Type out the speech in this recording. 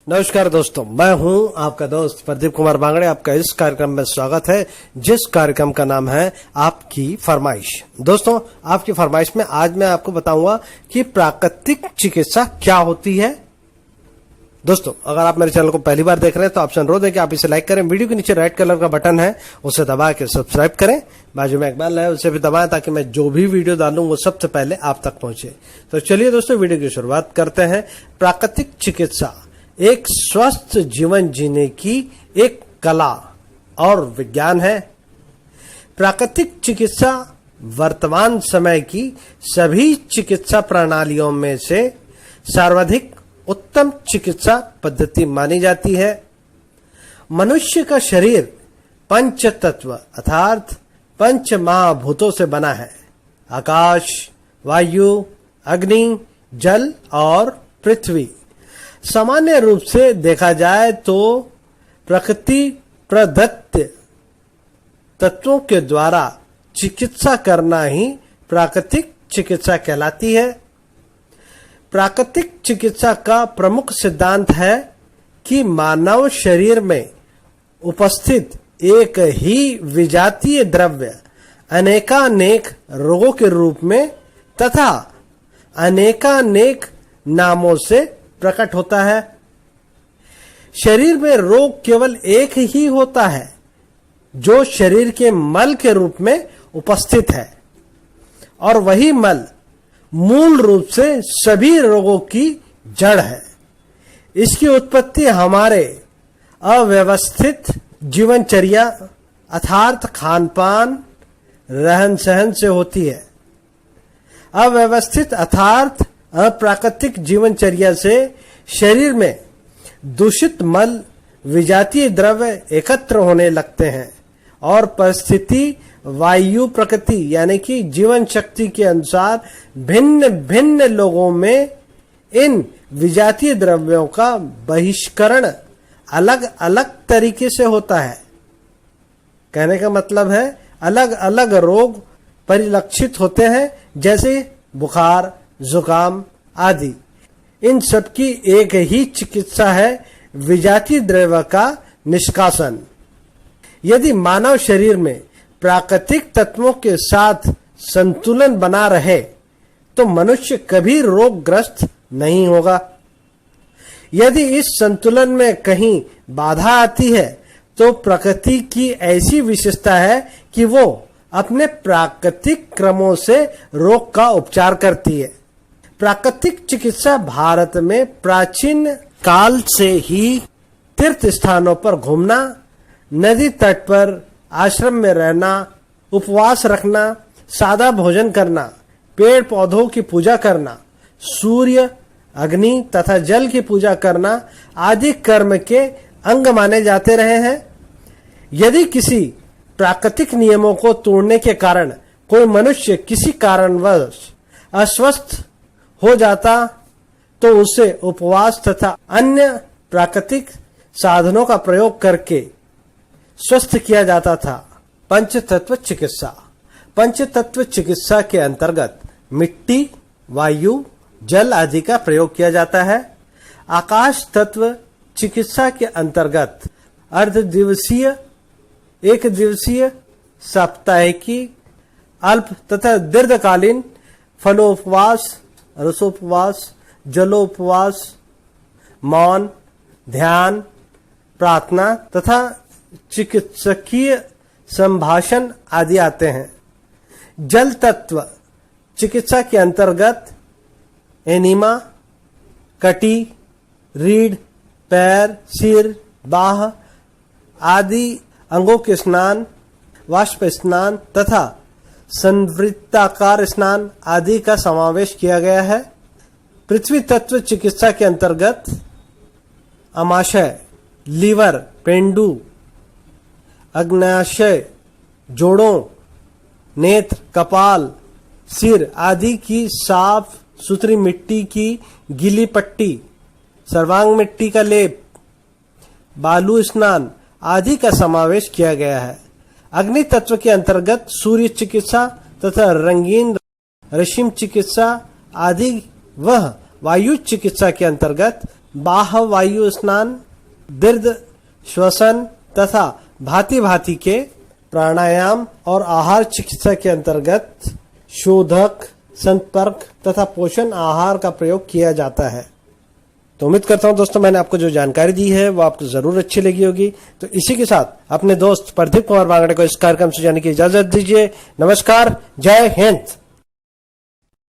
नमस्कार दोस्तों, मैं हूं आपका दोस्त प्रदीप कुमार बांगड़े। आपका इस कार्यक्रम में स्वागत है, जिस कार्यक्रम का नाम है आपकी फरमाइश। दोस्तों, आपकी फरमाइश में आज मैं आपको बताऊंगा कि प्राकृतिक चिकित्सा क्या होती है। दोस्तों, अगर आप मेरे चैनल को पहली बार देख रहे हैं तो आपसे अनुरोध है कि आप इसे लाइक करें। वीडियो के नीचे रेड कलर का बटन है, उसे दबा के सब्सक्राइब करें। बाजू में एक बेल है, उसे भी दबाएं ताकि मैं जो भी वीडियो डालूं वो सबसे पहले आप तक पहुंचे। तो चलिए दोस्तों, वीडियो की शुरुआत करते हैं। प्राकृतिक चिकित्सा एक स्वस्थ जीवन जीने की एक कला और विज्ञान है। प्राकृतिक चिकित्सा वर्तमान समय की सभी चिकित्सा प्रणालियों में से सर्वाधिक उत्तम चिकित्सा पद्धति मानी जाती है। मनुष्य का शरीर पंच तत्व अर्थात पंच महाभूतों से बना है। आकाश, वायु, अग्नि, जल और पृथ्वी। सामान्य रूप से देखा जाए तो प्रकृति प्रदत्त तत्वों के द्वारा चिकित्सा करना ही प्राकृतिक चिकित्सा कहलाती है। प्राकृतिक चिकित्सा का प्रमुख सिद्धांत है कि मानव शरीर में उपस्थित एक ही विजातीय द्रव्य अनेकानेक रोगों के रूप में तथा अनेकानेक नामों से प्रकट होता है। शरीर में रोग केवल एक ही होता है, जो शरीर के मल के रूप में उपस्थित है, और वही मल मूल रूप से सभी रोगों की जड़ है। इसकी उत्पत्ति हमारे अव्यवस्थित जीवनचर्या अर्थात खानपान, रहन सहन से होती है। अव्यवस्थित अर्थात अप्राकृतिक जीवनचर्या से शरीर में दूषित मल, विजातीय द्रव्य एकत्र होने लगते हैं और परिस्थिति, वायु, प्रकृति यानी कि जीवन शक्ति के अनुसार भिन्न भिन्न लोगों में इन विजातीय द्रव्यों का बहिष्करण अलग अलग तरीके से होता है। कहने का मतलब है अलग अलग रोग परिलक्षित होते हैं, जैसे बुखार, जुकाम आदि। इन सब की एक ही चिकित्सा है, विजातीय द्रव्य का निष्कासन। यदि मानव शरीर में प्राकृतिक तत्वों के साथ संतुलन बना रहे तो मनुष्य कभी रोगग्रस्त नहीं होगा। यदि इस संतुलन में कहीं बाधा आती है तो प्रकृति की ऐसी विशेषता है कि वो अपने प्राकृतिक क्रमों से रोग का उपचार करती है। प्राकृतिक चिकित्सा भारत में प्राचीन काल से ही तीर्थ स्थानों पर घूमना, नदी तट पर आश्रम में रहना, उपवास रखना, सादा भोजन करना, पेड़ पौधों की पूजा करना, सूर्य, अग्नि तथा जल की पूजा करना आदि कर्म के अंग माने जाते रहे हैं। यदि किसी प्राकृतिक नियमों को तोड़ने के कारण कोई मनुष्य किसी कारणवश अस्वस्थ हो जाता तो उसे उपवास तथा अन्य प्राकृतिक साधनों का प्रयोग करके स्वस्थ किया जाता था। पंचतत्व चिकित्सा। पंचतत्व चिकित्सा के अंतर्गत मिट्टी, वायु, जल आदि का प्रयोग किया जाता है। आकाश तत्व चिकित्सा के अंतर्गत अर्ध दिवसीय, एक दिवसीय, साप्ताहिकी, अल्प तथा दीर्घकालीन फलोपवास, रसोपवास, जलोपवास, मौन, ध्यान, प्रार्थना तथा चिकित्सकीय संभाषण आदि आते हैं। जल तत्व चिकित्सा के अंतर्गत एनीमा, कटी, रीढ़, पैर, सिर, बाह आदि अंगों के स्नान, वाष्प स्नान तथा संवृत्ताकार स्नान आदि का समावेश किया गया है। पृथ्वी तत्व चिकित्सा के अंतर्गत अमाशय, लीवर, पेंडु, अग्नाशय, जोड़ों, नेत्र, कपाल, सिर आदि की साफ सुथरी मिट्टी की गीली पट्टी, सर्वांग मिट्टी का लेप, बालू स्नान आदि का समावेश किया गया है। अग्नि तत्व के अंतर्गत सूर्य चिकित्सा तथा रंगीन रश्मि चिकित्सा आदि वह वायु चिकित्सा के अंतर्गत बाह्य वायु स्नान, दीर्घ श्वसन तथा भांति भांति के प्राणायाम और आहार चिकित्सा के अंतर्गत शोधक, संपर्क तथा पोषण आहार का प्रयोग किया जाता है। तो उम्मीद करता हूं दोस्तों मैंने आपको जो जानकारी दी है वो आपको जरूर अच्छी लगी होगी। तो इसी के साथ अपने दोस्त प्रदीप कुमार बांगड़े को इस कार्यक्रम से जाने की इजाजत दीजिए। नमस्कार, जय हिंद।